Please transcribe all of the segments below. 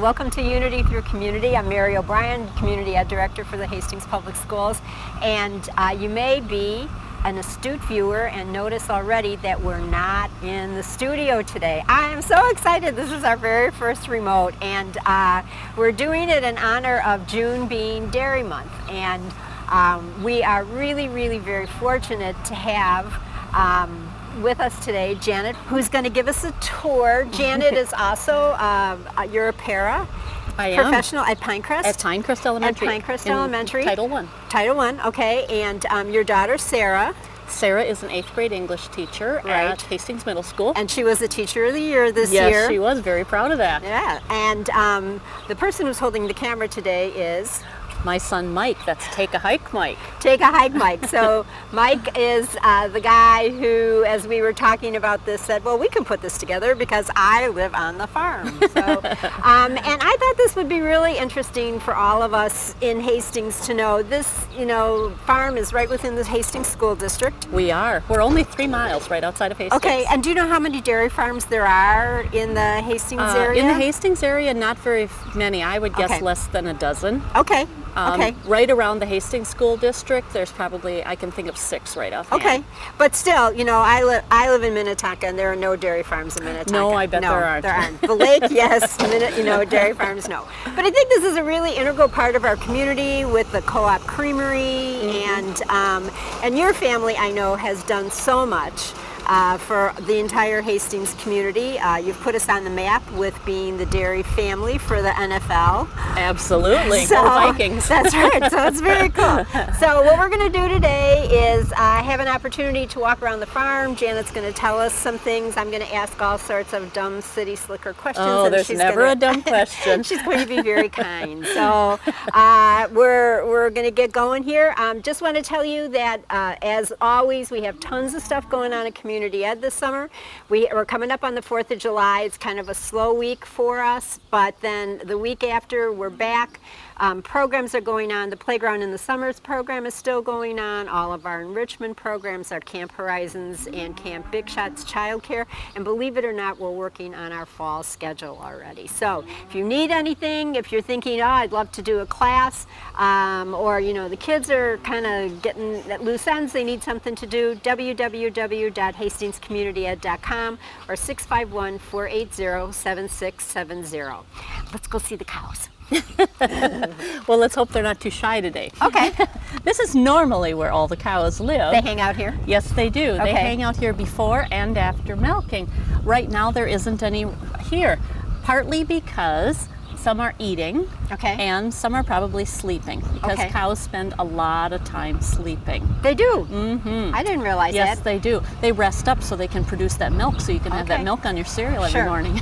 welcome to Unity Through Community. I'm Mary O'Brien, Community Ed Director for the Hastings Public Schools. And you may be an astute viewer and notice already that we're not in the studio today. I am so excited. This is our very first remote, and we're doing it in honor of June being Dairy Month. And we are really very fortunate to have with us today Janet, who's going to give us a tour. Janet is also, you're a para professional at Pinecrest? At Pinecrest Elementary. At Pinecrest Elementary. Title I. Title I, okay. And your daughter, Sarah. Sarah is an 8th grade English teacher at Hastings Middle School. And she was the Teacher of the Year this year. Yes, she was. Very proud of that. Yeah. And the person who's holding the camera today is? My son Mike. That's Take a Hike Mike. Take a Hike Mike. So Mike is the guy who, as we were talking about this, said, well, we can put this together because I live on the farm. So, and I thought this would be really interesting for all of us in Hastings to know. This, farm is right within the Hastings School District. We are. We're only 3 miles right outside of Hastings. Okay, and do you know how many dairy farms there are in the Hastings area? In the Hastings area, not very many. I would guess less than a dozen. Okay. Right around the Hastings School District, there's probably, I can think of 6 right offhand. Okay, but still, I live in Minnetonka, and there are no dairy farms in Minnetonka. No, I bet there aren't. There aren't. The lake, yes. Dairy farms, no. But I think this is a really integral part of our community with the co-op creamery, and your family, I know, has done so much for the entire Hastings community. You've put us on the map with being the dairy family for the NFL. Absolutely. So, Go Vikings. That's right. So it's very cool. So what we're going to do today is have an opportunity to walk around the farm. Janet's going to tell us some things. I'm going to ask all sorts of dumb city slicker questions. Oh, there's never a dumb question. She's going to be very kind. So we're going to get going here. Just want to tell you that as always, we have tons of stuff going on at Community Ed this summer. We're coming up on the 4th of July. It's kind of a slow week for us, but then the week after we're back. Programs are going on. The Playground in the Summers program is still going on. All of our enrichment programs, our Camp Horizons and Camp Big Shots childcare. And believe it or not, we're working on our fall schedule already. So if you need anything, if you're thinking, oh, I'd love to do a class, or the kids are kind of getting at loose ends, they need something to do, www.hastingscommunityed.com or 651-480-7670. Let's go see the cows. Well, let's hope they're not too shy today. Okay. This is normally where all the cows live. They hang out here? Yes, they do. Okay. They hang out here before and after milking. Right now there isn't any here, partly because some are eating and some are probably sleeping because cows spend a lot of time sleeping. They do? Mm-hmm. I didn't realize that. Yes, they do. They rest up so they can produce that milk so you can have that milk on your cereal every morning.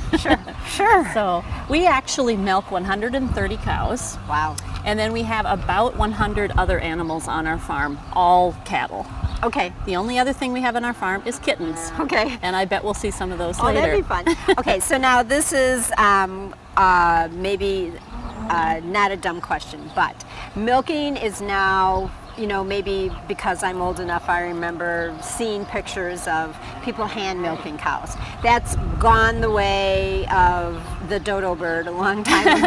Sure. So we actually milk 130 cows. Wow. And then we have about 100 other animals on our farm, all cattle. Okay. The only other thing we have on our farm is kittens. Okay. And I bet we'll see some of those later. Oh, that'd be fun. Okay, so now this is maybe not a dumb question, but milking is now, maybe because I'm old enough, I remember seeing pictures of people hand milking cows. That's gone the way of the dodo bird a long time ago.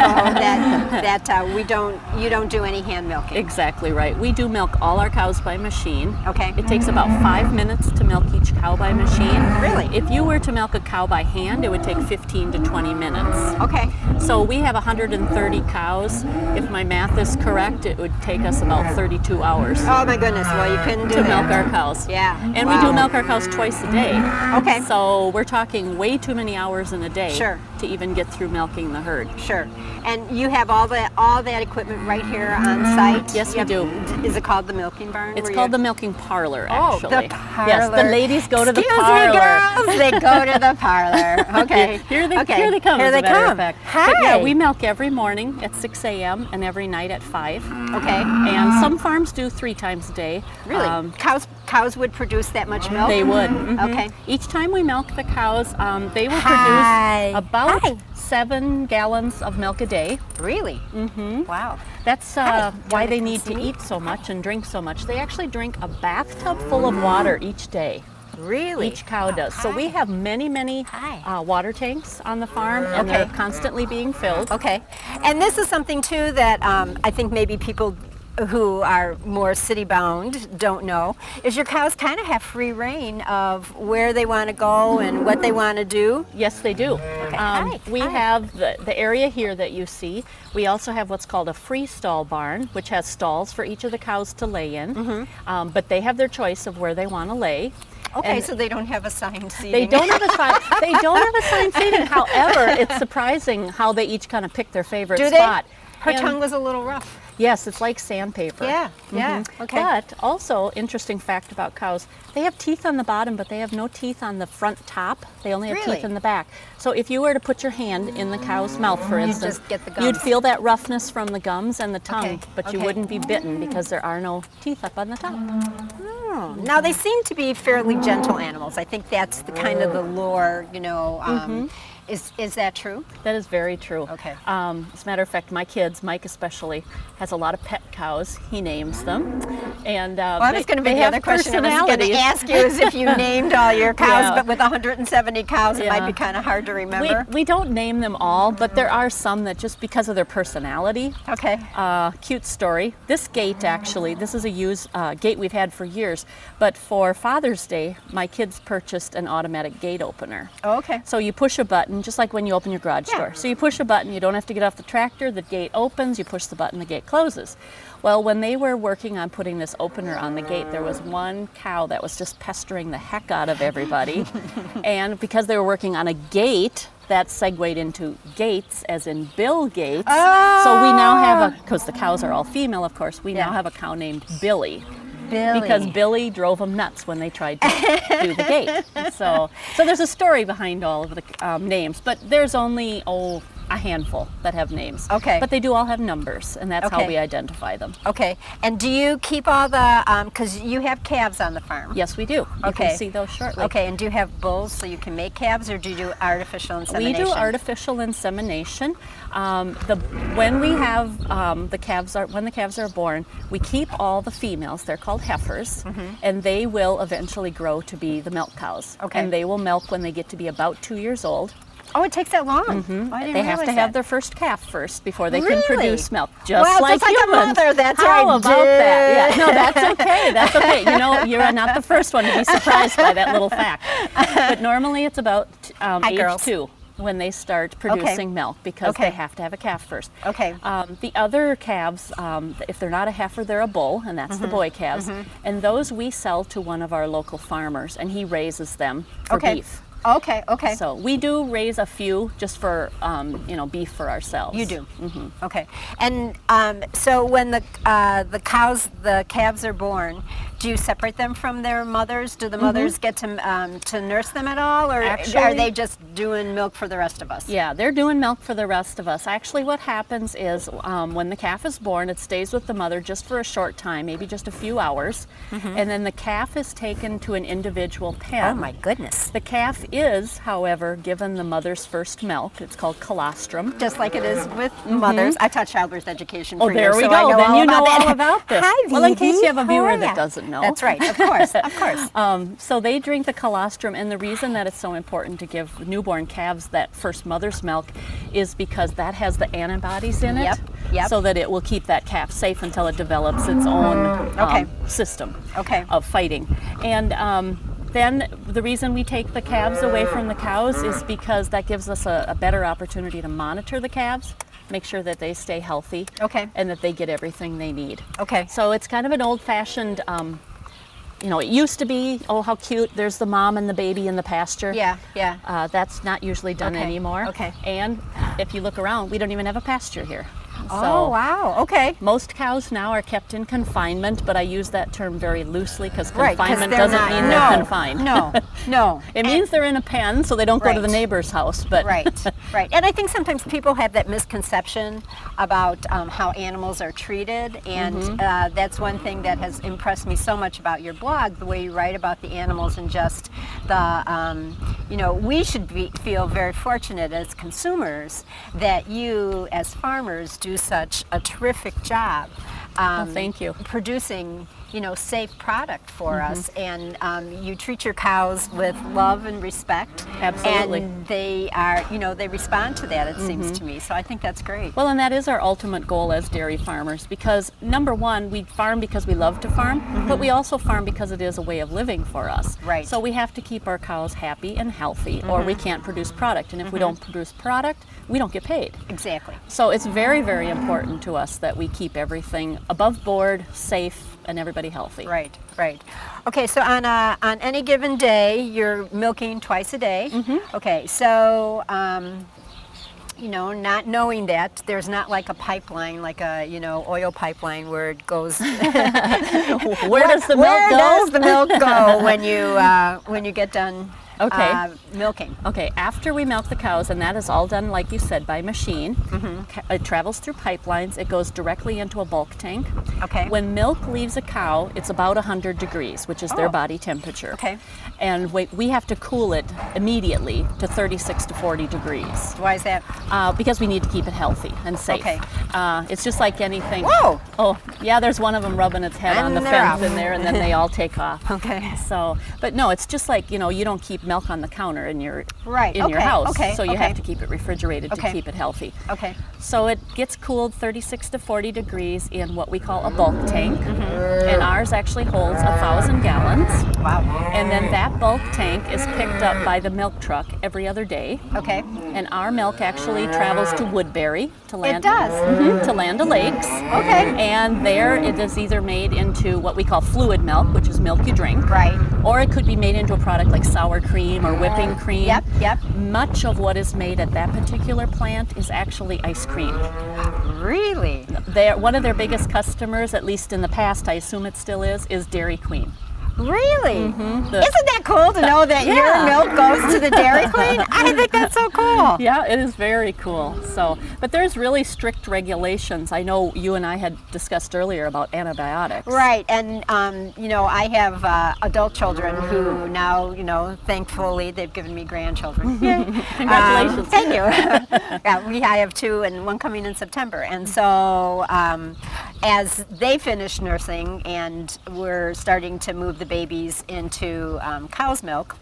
You don't do any hand milking. Exactly right. We do milk all our cows by machine. Okay. It takes about 5 minutes to milk each cow by machine. Really? If you were to milk a cow by hand, it would take 15 to 20 minutes. Okay. So we have 130 cows. If my math is correct, it would take us about 32 hours. Oh my goodness, well you couldn't do to that. milk our cows. Yeah. And we do milk our cows twice a day. Okay. So we're talking way too many hours in a day to even get through milking the herd. Sure. And you have all that equipment right here on site? Yes, we do. Is it called the milking barn? It's called the milking parlor, Oh, actually. the parlor. Yes, the ladies go to the Excuse parlor. me, girls. They go to the parlor. Okay. Here they come. Here as they a matter come. of fact. Hi. But yeah, we milk every morning at 6 a.m. and every night at 5. Okay. And some farms do 3 times a day. Really? Cows would produce that much milk? They would. Mm-hmm. Okay. Each time we milk the cows, they will produce about 7 gallons of milk a day. Really? Mm-hmm. Wow. That's why they need to eat so much and drink so much. They actually drink a bathtub full of water each day. Really? Each cow does. So we have many, many water tanks on the farm, and they're constantly being filled. Okay. And this is something too that I think maybe people who are more city bound don't know, is your cows kind of have free reign of where they want to go and what they want to do. Yes, they do. We have the area here that you see. We also have what's called a free stall barn, which has stalls for each of the cows to lay in, but they have their choice of where they want to lay. Okay, And so they don't have assigned seating. they don't have assigned seating. However, it's surprising how they each kind of pick their favorite spot. Her tongue was a little rough. Yes, it's like sandpaper. Yeah, okay. But also, interesting fact about cows, they have teeth on the bottom, but they have no teeth on the front top. They only have teeth in the back. So if you were to put your hand in the cow's mouth, for instance, just get the gums. you'd feel that roughness from the gums and the tongue, but you wouldn't be bitten because there are no teeth up on the top. Now they seem to be fairly gentle animals. I think that's the kind of the lore, you know. Is that true? That is very true. Okay. As a matter of fact, my kids, Mike especially, has a lot of pet cows. He names them, and well, that was going to be they the have other question I was going to ask you is if you named all your cows, but with 170 cows, it might be kind of hard to remember. We don't name them all, but there are some that just because of their personality. Okay. Cute story. This gate, actually, this is a used gate we've had for years, but for Father's Day, my kids purchased an automatic gate opener. Oh, okay. So you push a button, just like when you open your garage door. So you push a button, you don't have to get off the tractor, the gate opens, you push the button, the gate closes. Well, when they were working on putting this opener on the gate, there was one cow that was just pestering the heck out of everybody. And because they were working on a gate, that segued into Gates, as in Bill Gates. Oh. So we now have because the cows are all female, of course, we now have a cow named Billy. Because Billy drove them nuts when they tried to do the gate. So there's a story behind all of the names, but there's only a handful that have names. Okay. But they do all have numbers, and that's how we identify them. Okay. And do you keep all the, because you have calves on the farm? Yes, we do. You can see those shortly. Okay, and do you have bulls so you can make calves, or do you do artificial insemination? We do artificial insemination. When we have the calves are born, we keep all the females. They're called heifers, and they will eventually grow to be the milk cows. Okay. And they will milk when they get to be about 2 years old. Oh, it takes that long? Oh, I didn't They have to realize have that. their first calf first before they Really? can produce milk, just Well, like just like a humans. mother, that's How right. about that? Yeah, no, that's okay. That's okay. You know, you're not the first one to be surprised by that little fact. But normally it's about age girls. 2 when they start producing milk, because they have to have a calf first. Okay. The other calves, if they're not a heifer, they're a bull, and that's the boy calves. And those we sell to one of our local farmers, and he raises them for beef. Okay, okay. So we do raise a few just for, beef for ourselves. You do? Okay. And so when the calves are born, do you separate them from their mothers? Do the mothers get to nurse them at all, or are they just doing milk for the rest of us? Yeah, they're doing milk for the rest of us. Actually, what happens is when the calf is born, it stays with the mother just for a short time, maybe just a few hours, and then the calf is taken to an individual pen. Oh my goodness. The calf is, however, given the mother's first milk. It's called colostrum. Just like it is with mothers. I taught childbirth education for there years, we so go. I know Then all you know about all that. about this. Hi, Well, in case Vivi. you have a How viewer are that ya? doesn't know. That's right, of course, of course. So they drink the colostrum, and the reason that it's so important to give newborn calves that first mother's milk is because that has the antibodies in it, so that it will keep that calf safe until it develops its own system of fighting. And then the reason we take the calves away from the cows is because that gives us a better opportunity to monitor the calves, make sure that they stay healthy, and that they get everything they need. Okay. So it's kind of an old-fashioned, it used to be, oh, how cute, there's the mom and the baby in the pasture. Yeah, yeah. That's not usually done anymore. Okay. And if you look around, we don't even have a pasture here. Oh, wow, okay. Most cows now are kept in confinement, but I use that term very loosely because Right, 'cause confinement they're doesn't not- mean no, they're confined. No. It means they're in a pen, so they don't go to the neighbor's house. But Right. And I think sometimes people have that misconception about how animals are treated, and that's one thing that has impressed me so much about your blog, the way you write about the animals, and just the, we should feel very fortunate as consumers that you, as farmers, do such a terrific job thank you. producing safe product for us. And you treat your cows with love and respect. Absolutely. And they are, they respond to that, it seems to me. So I think that's great. Well, and that is our ultimate goal as dairy farmers, because number one, we farm because we love to farm, but we also farm because it is a way of living for us. Right. So we have to keep our cows happy and healthy, or we can't produce product. And if we don't produce product, we don't get paid. Exactly. So it's very, very important to us that we keep everything above board, safe, and everybody healthy. Right, right. Okay, so on any given day, you're milking twice a day. Okay, so not knowing that, there's not like a pipeline, like a oil pipeline where it goes. Where does the milk Where go? does the milk go when you get done? Okay. Milking. Okay, after we milk the cows, and that is all done, like you said, by machine, it travels through pipelines, it goes directly into a bulk tank. Okay. When milk leaves a cow, it's about 100 degrees, which is their body temperature. Okay. And we have to cool it immediately to 36 to 40 degrees. Why is that? Because we need to keep it healthy and safe. Okay. It's just like anything. Whoa! Oh, yeah, there's one of them rubbing its head on the they're fence off. in there, and then they all take off. Okay. So, but no, it's just like, you don't keep milk on the counter in your your Okay, house. okay, So you okay. have to keep it refrigerated to Okay. keep it healthy. Okay. So it gets cooled 36 to 40 degrees in what we call a bulk tank. And ours actually holds 1,000 gallons. Wow. And then that bulk tank is picked up by the milk truck every other day. Okay. And our milk actually travels to Woodbury, to Land, It does. to Land O'Lakes. Okay. And there it is either made into what we call fluid milk, which is milk you drink. Right. Or it could be made into a product like sour cream or whipping cream. Yep. Much of what is made at that particular plant is actually ice cream. Really? One of their biggest customers, at least in the past, I assume it still is Dairy Queen. Really? The- Isn't that cool to know that your milk goes to the Dairy Queen? I think that's so cool. Yeah, it is very cool. So, but there's really strict regulations. I know you and I had discussed earlier about antibiotics. Right, and I have adult children who now, thankfully they've given me grandchildren. Yay. Congratulations. Thank you. I have two, and one coming in September. And so, as they finish nursing, and we're starting to move the babies into cow's milk,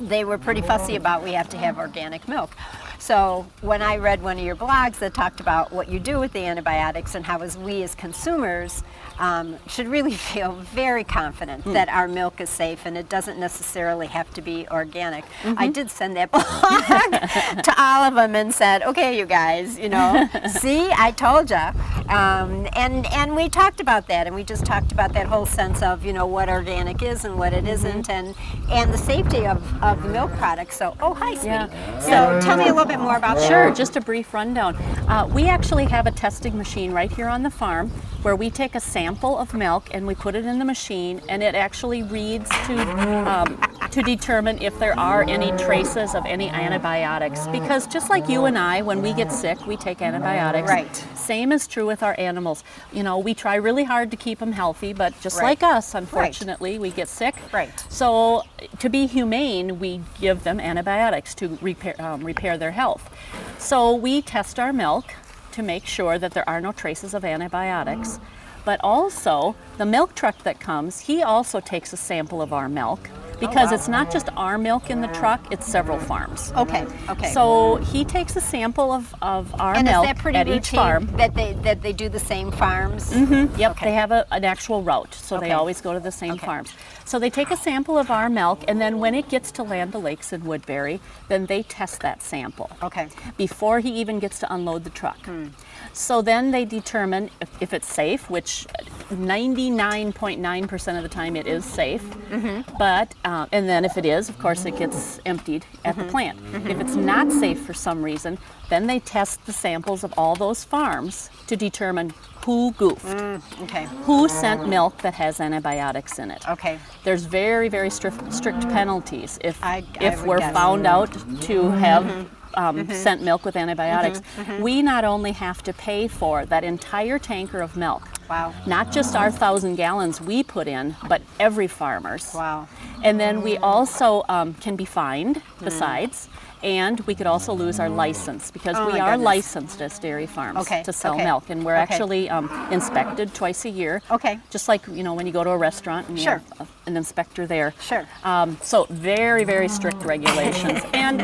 they were pretty fussy about we have to have organic milk. So when I read one of your blogs that talked about what you do with the antibiotics and how we as consumers should really feel very confident that our milk is safe and it doesn't necessarily have to be organic. I did send that blog to all of them and said, okay, you guys, see, I told you. And we talked about that, and we just talked about that whole sense of, what organic is and what it isn't, and the safety of the milk products. So, hi, sweetie. Yeah. So tell me a little bit more about that. Sure, just a brief rundown. We actually have a testing machine right here on the farm where we take a sample of milk and we put it in the machine, and it actually reads to determine if there are any traces of any antibiotics. Because just like you and I, when we get sick, we take antibiotics. Right. Same is true with our animals. We try really hard to keep them healthy, but just Right. like us, unfortunately, we get sick. Right. So to be humane, we give them antibiotics to repair their health. So we test our milk to make sure that there are no traces of antibiotics. But also, the milk truck that comes, he also takes a sample of our milk, because it's not just our milk in the truck, it's several farms. Okay. So he takes a sample of our And milk is that pretty at routine each farm. that they do the same farms? Yep, Okay. they have an actual route, so Okay. they always go to the same Okay. farms. So they take a sample of our milk, and then when it gets to Land O'Lakes in Woodbury, then they test that sample Okay. before he even gets to unload the truck. So then they determine if it's safe, which 99.9% of the time it is safe. But and then if it is, of course, it gets emptied at the plant. If it's not safe for some reason, then they test the samples of all those farms to determine who goofed, Okay. who sent milk that has antibiotics in it. Okay. There's very, very strict penalties if I would we're guess. found out to have sent milk with antibiotics. We not only have to pay for that entire tanker of milk, Wow. not just our 1,000 gallons we put in, but every farmer's. Wow. And then we also can be fined besides. And we could also lose our license because we are licensed as dairy farms to sell milk, and we're actually inspected twice a year. Okay. Just like when you go to a restaurant and you have an inspector there. Sure. So very, very strict regulations. And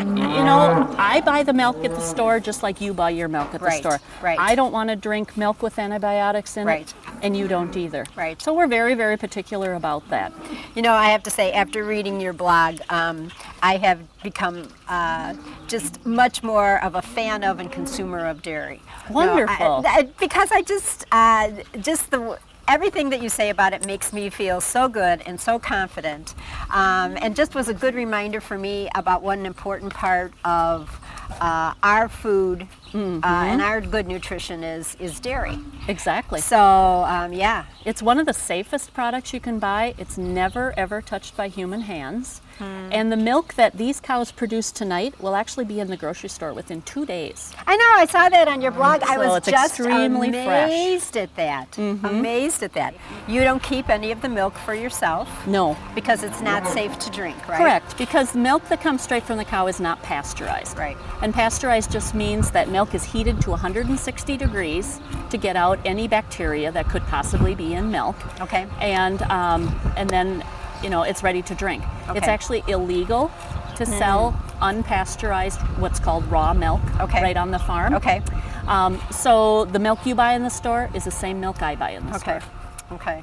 I buy the milk at the store just like you buy your milk at the store. Right. I don't want to drink milk with antibiotics in it, and you don't either. Right. So we're very, very particular about that. I have to say, after reading your blog, I have become just much more of a fan of and consumer of dairy. Wonderful. Because I just everything that you say about it makes me feel so good and so confident, and just was a good reminder for me about what an important part of our food and our good nutrition is dairy. Exactly. So yeah. It's one of the safest products you can buy. It's never ever touched by human hands. And the milk that these cows produce tonight will actually be in the grocery store within 2 days. I know, I saw that on your blog. I was it's just extremely amazed at that. Amazed at that. You don't keep any of the milk for yourself? No. Because it's not safe to drink, right? Correct, because milk that comes straight from the cow is not pasteurized. Right. And pasteurized just means that milk is heated to 160 degrees to get out any bacteria that could possibly be in milk. Okay. And then it's ready to drink. Okay. It's actually illegal to sell unpasteurized, what's called raw milk, right on the farm. Okay. So the milk you buy in the store is the same milk I buy in the store. Okay.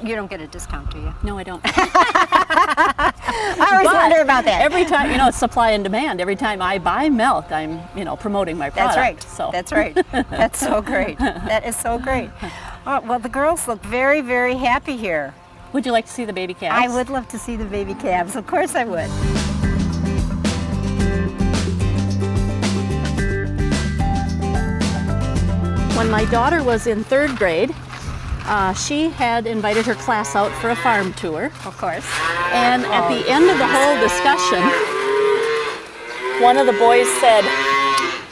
You don't get a discount, do you? No, I don't. I always wonder about that. Every time, it's supply and demand. Every time I buy milk, I'm, promoting my product. That's right. So. That's right. That's so great. That is so great. Oh, well, the girls look very, very happy here. Would you like to see the baby calves? I would love to see the baby calves. Of course I would. When my daughter was in 3rd grade, she had invited her class out for a farm tour. Of course. And at the end of the whole discussion, one of the boys said,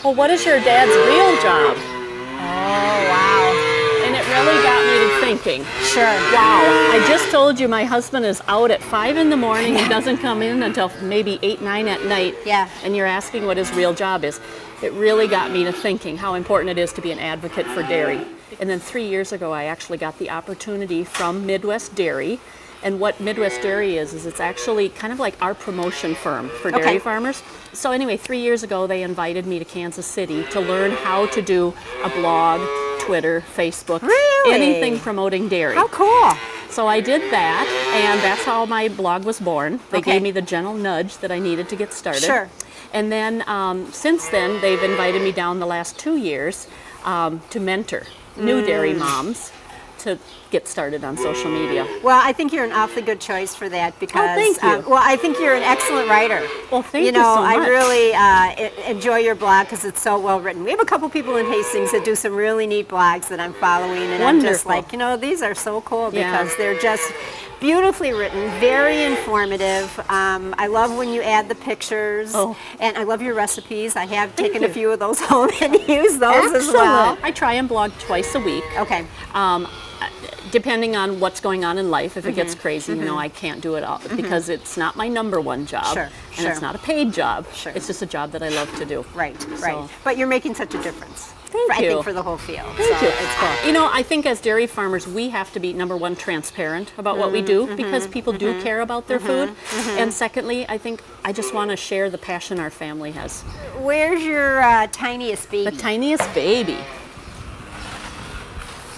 "Well, what is your dad's real job?" Oh, wow. And it really got me to thinking. Sure. Wow, I just told you my husband is out at 5 in the morning and doesn't come in until maybe 8, 9 at night. Yeah. And you're asking what his real job is. It really got me to thinking how important it is to be an advocate for dairy. And then 3 years ago, I actually got the opportunity from Midwest Dairy. And what Midwest Dairy is it's actually kind of like our promotion firm for dairy farmers. So anyway, 3 years ago, they invited me to Kansas City to learn how to do a blog, Twitter, Facebook, anything promoting dairy. How cool. So I did that, and that's how my blog was born. They gave me the gentle nudge that I needed to get started. Sure. And then since then, they've invited me down the last 2 years to mentor new dairy moms to get started on social media. Well, I think you're an awfully good choice for that because thank you. well, I think you're an excellent writer. Well, thank you so much. I really enjoy your blog because it's so well written. We have a couple people in Hastings that do some really neat blogs that I'm following, and I'm just like, these are so cool because they're just beautifully written, very informative. I love when you add the pictures, and I love your recipes. I have taken a few of those home and used those as well. I try and blog twice a week. Okay. Depending on what's going on in life, if it gets crazy, I can't do it all because it's not my number one job, and it's not a paid job. It's just a job that I love to do. Right. But you're making such a difference. Thank I you. think for the whole field. Thank you. It's cool. I think as dairy farmers, we have to be, number one, transparent about what we do because people do care about their food. And secondly, I think I just want to share the passion our family has. Where's your tiniest baby? The tiniest baby.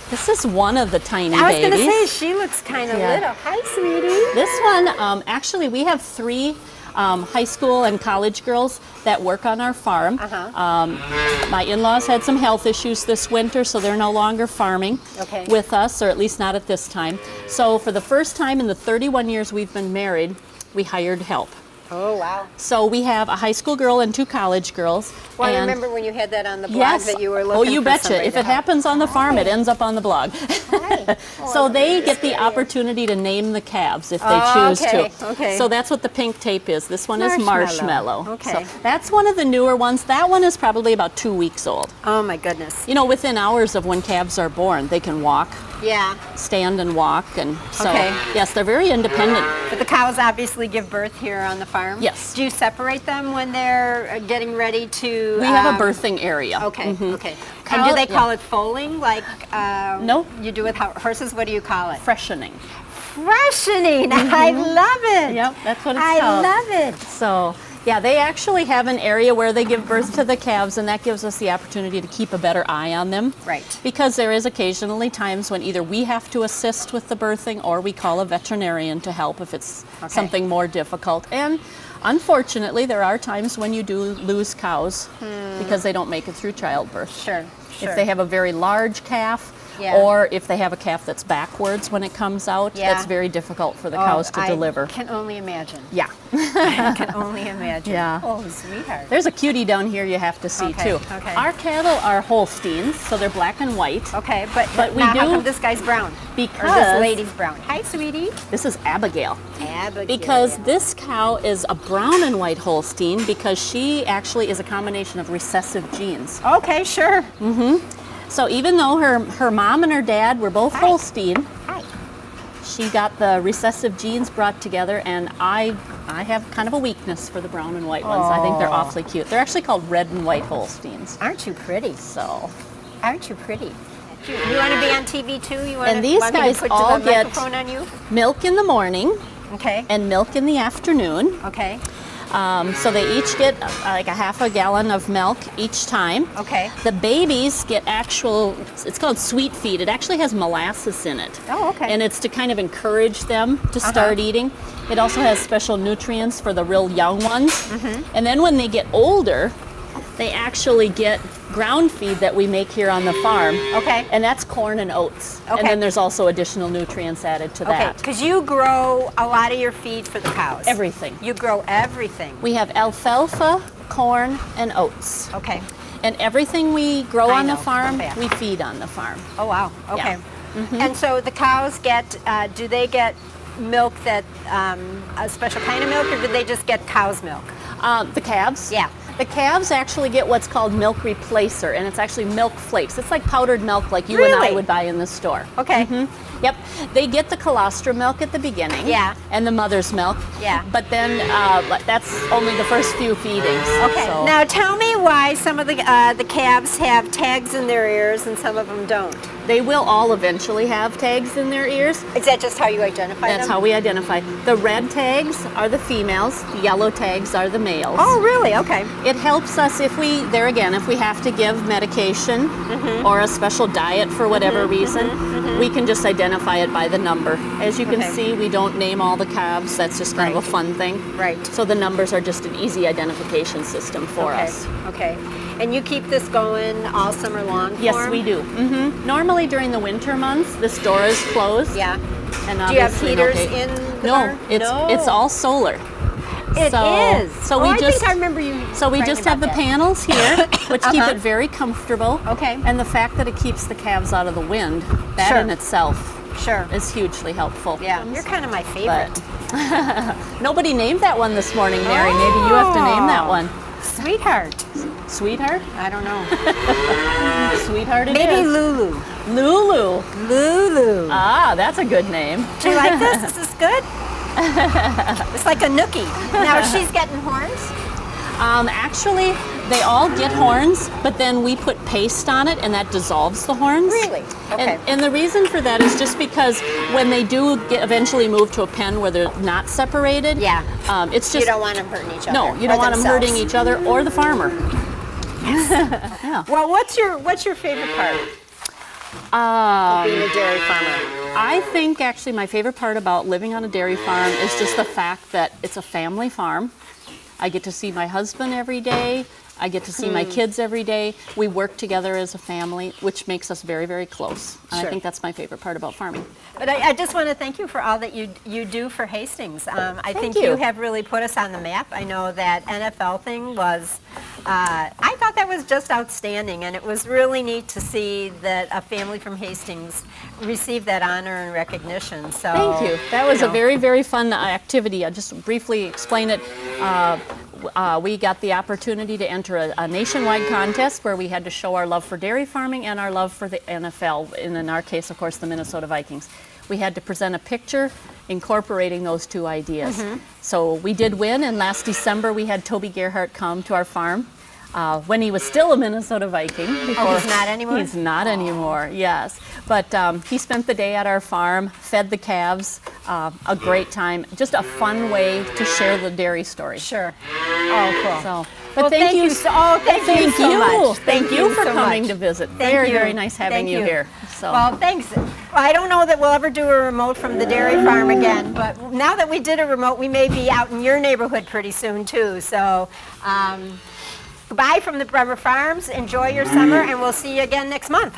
This is one of the tiny babies. I was going to say, she looks kind of little. Hi, sweetie. This one, actually, we have 3 high school and college girls that work on our farm. My in-laws had some health issues this winter, so they're no longer farming with us, or at least not at this time. So for the first time in the 31 years we've been married, we hired help. Oh, wow. So we have a high school girl and 2 college girls. Well, I remember when you had that on the blog that you were looking for. Oh, you betcha. If it happens on the farm, it ends up on the blog. So they get the opportunity to name the calves if they choose to. Okay. So that's what the pink tape is. This one is marshmallow. Okay. So that's one of the newer ones. That one is probably about 2 weeks old. Oh, my goodness. Within hours of when calves are born, they can walk, Yeah. stand and walk, and so Okay. yes, they're very independent. But the cows obviously give birth here on the farm? Yes. Do you separate them when they're getting ready to... We have a birthing area. Okay, okay. Cow- And do they call yeah. it foaling like No. you do with horses? What do you call it? Freshening. Freshening. I love it. Yep, that's what it's I called. love it. So, yeah, they actually have an area where they give birth to the calves, and that gives us the opportunity to keep a better eye on them. Right. Because there is occasionally times when either we have to assist with the birthing or we call a veterinarian to help if it's something more difficult. And unfortunately, there are times when you do lose cows because they don't make it through childbirth. Sure, sure. If they have a very large calf, Yeah. or if they have a calf that's backwards when it comes out, Yeah. that's very difficult for the cows to deliver. I can only imagine. Yeah. I can only imagine. Yeah. Oh, sweetheart. There's a cutie down here you have to see Okay, too. okay. Our cattle are Holsteins, so they're black and white. Okay, but we now do- how come this guy's brown? Because Or this lady's brown. Hi, sweetie. this is Abigail. Abigail. Because this cow is a brown and white Holstein because she actually is a combination of recessive genes. Okay, sure. So even though her mom and her dad were both Hi. Holstein, Hi. she got the recessive genes brought together, and I have kind of a weakness for the brown and white ones. I think they're Oh. awfully cute. They're actually called red and white Holsteins. Aren't you pretty? So, Aren't you pretty? You want to be on TV too? You want And these want me guys to put all the get- microphone on you? milk in the morning Okay. and milk in the afternoon. Okay. So they each get like a half a gallon of milk each time. Okay. The babies get it's called sweet feed. It actually has molasses in it. Oh, okay. And it's to kind of encourage them to start eating. It also has special nutrients for the real young ones. And then when they get older, they actually get ground feed that we make here on the farm. Okay. And that's corn and oats. Okay. And then there's also additional nutrients added to Okay. that. Because you grow a lot of your feed for the cows. Everything. You grow everything. We have alfalfa, corn, and oats. Okay. And everything we grow I on know, the farm, okay. we feed on the farm. Oh, wow. Okay. Yeah. And so the cows get, do they get milk that, a special kind of milk, or do they just get cow's milk? The calves? Yeah. The calves actually get what's called milk replacer, and it's actually milk flakes. It's like powdered milk like you and I Really? would buy in the store. Okay. Yep. They get the colostrum milk at the beginning. Yeah. And the mother's milk. Yeah. But then that's only the first few feedings. Okay. So- Now tell me why some of the calves have tags in their ears and some of them don't. They will all eventually have tags in their ears. Is that just how you identify That's them? how we identify. The red tags are the females, the yellow tags are the males. Oh, really? Okay. It helps us if we have to give medication or a special diet for whatever reason, we can just identify it by the number. As you can Okay. see, we don't name all the calves. That's just kind of a Right. fun thing. Right. So the numbers are just an easy identification system for Okay. us. Okay. And you keep this going all summer long for Yes, 'em? we do. Normally during the winter months, this door is closed. Yeah. And Do you have obviously heaters okay. in the No, barn? it's all solar. It so, is. So Oh, we I just think I remember you. So we writing just have the about that. panels here, which keep it very comfortable. Okay. And the fact that it keeps the calves out of the wind, that Sure. in itself Sure. is hugely helpful. Yeah. You're kind of my favorite. But nobody named that one this morning, Mary. Maybe you have to name that one. Sweetheart. Sweetheart? I don't know. Sweetheart it Maybe is. Lulu. Lulu. Lulu. Ah, that's a good name. Do you like this? Is this good? It's like a nookie. Now she's getting horns. Actually, they all get horns, but then we put paste on it, and that dissolves the horns. Really? Okay. And the reason for that is just because when they do eventually move to a pen where they're not separated, Yeah. it's You just don't want them hurting each other. no, you don't want them hurting each other or the farmer. Yeah. Well, what's your favorite part of being a dairy farmer? I think actually my favorite part about living on a dairy farm is just the fact that it's a family farm. I get to see my husband every day. I get to see my kids every day. We work together as a family, which makes us very, very close. And Sure. I think that's my favorite part about farming. But I just want to thank you for all that you do for Hastings. I think you. you have really put us on the map. I know that NFL thing was I thought that was just outstanding, and it was really neat to see that a family from Hastings received that honor and recognition. So thank you. That was a very, very fun activity. I'll just briefly explain it. We got the opportunity to enter a nationwide contest where we had to show our love for dairy farming and our love for the NFL, and in our case, of course, the Minnesota Vikings. We had to present a picture incorporating those two ideas. So we did win, and last December we had Toby Gerhardt come to our farm when he was still a Minnesota Viking. He's not anymore? He's not anymore, yes. But he spent the day at our farm, fed the calves, a great time, just a fun way to share the dairy story. Sure. Oh, cool. So, but well, thank you so much. Thank you for coming to visit. Very, very nice having you here. So. Well, thanks. I don't know that we'll ever do a remote from the dairy farm again, but now that we did a remote, we may be out in your neighborhood pretty soon too. So goodbye from the Bremer Farms. Enjoy your summer, and we'll see you again next month.